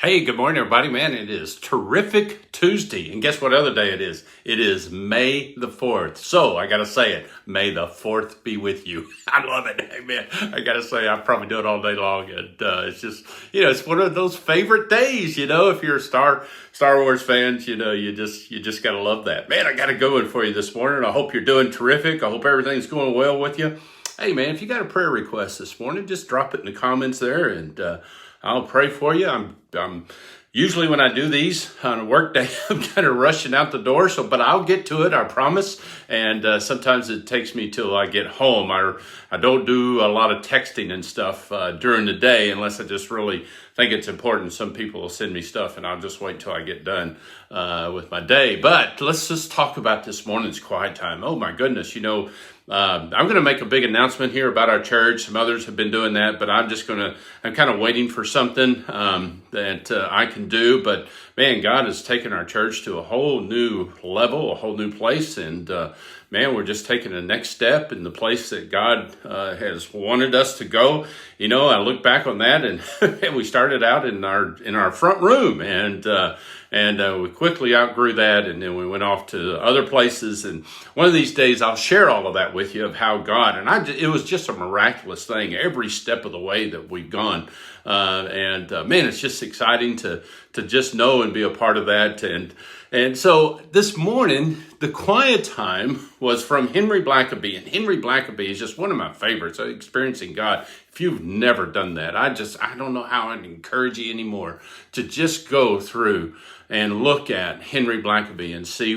Hey, good morning, everybody. Man, it is terrific Tuesday. And guess what other day it is? It is May the 4th. So I got to say it. May the 4th be with you. I love it. Amen. I got to say, I probably do it all day long. And it's just, it's one of those favorite days, if you're a Star Wars fans, you just got to love that. Man, I got a good one for you this morning. I hope you're doing terrific. I hope everything's going well with you. Hey, man, if you got a prayer request this morning, just drop it in the comments there and, I'll pray for you. I'm usually when I do these on a work day, I'm kind of rushing out the door. But I'll get to it, I promise. And sometimes it takes me till I get home. I don't do a lot of texting and stuff during the day unless I just really think it's important. Some people will send me stuff and I'll just wait till I get done with my day. But let's just talk about this morning's quiet time. Oh my goodness, I'm going to make a big announcement here about our church. Some others have been doing that, but I'm kind of waiting for something that I can do. But man, God has taken our church to a whole new level, a whole new place. And man, we're just taking the next step in the place that God has wanted us to go. I look back on that and we started out in our front room and we quickly outgrew that, and then we went off to other places. And one of these days, I'll share all of that with you of how God, it was just a miraculous thing every step of the way that we've gone. Man, it's just exciting to just know and be a part of that. And so this morning, the quiet time was from Henry Blackaby. And Henry Blackaby is just one of my favorites, experiencing God. If you've never done that, I don't know how I'd encourage you anymore to just go through and look at Henry Blackaby and see,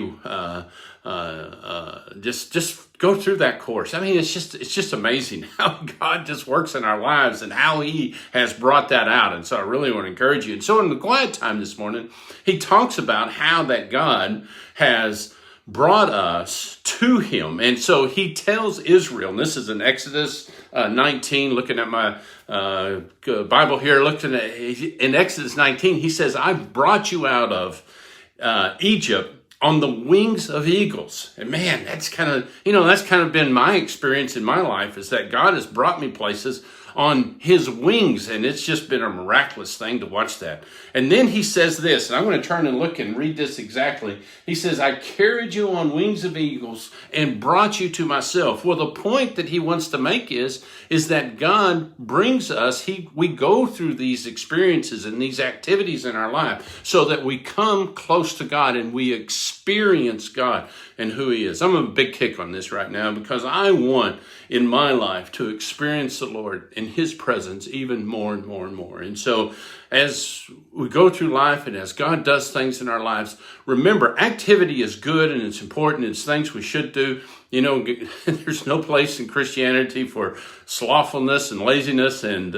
just go through that course. I mean, it's just amazing how God just works in our lives and how He has brought that out. And so I really want to encourage you. And so in the quiet time this morning, he talks about how that God has brought us to Him. And so he tells Israel, and this is in Exodus 19, looking at my Bible here, in Exodus 19, he says, I brought you out of Egypt on the wings of eagles. And man, that's kind of been my experience in my life, is that God has brought me places on His wings, and it's just been a miraculous thing to watch that. And then he says this, and I'm going to turn and look and read this exactly. He says, I carried you on wings of eagles and brought you to myself. Well, the point that he wants to make is that God brings us, we go through these experiences and these activities in our life so that we come close to God and we experience God and who He is. I'm a big kick on this right now because I want in my life to experience the Lord in His presence even more and more and more. And so as we go through life and as God does things in our lives, remember, activity is good and it's important. It's things we should do. There's no place in Christianity for slothfulness and laziness and,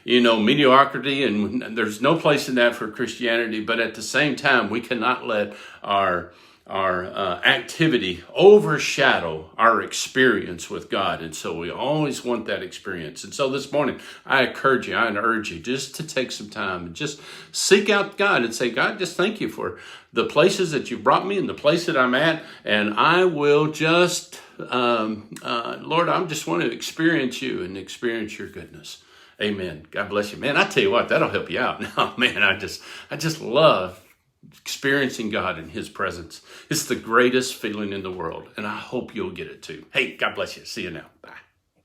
mediocrity. And there's no place in that for Christianity. But at the same time, we cannot let our activity overshadow our experience with God. And so we always want that experience. And so this morning, I urge you just to take some time and just seek out God and say, God, just thank you for the places that you brought me and the place that I'm at. And I will just, Lord, I just want to experience you and experience your goodness. Amen. God bless you. Man, I tell you what, that'll help you out. Now, man, I just love experiencing God in His presence. It's the greatest feeling in the world, and I hope you'll get it too. Hey, God bless you. See you now. Bye.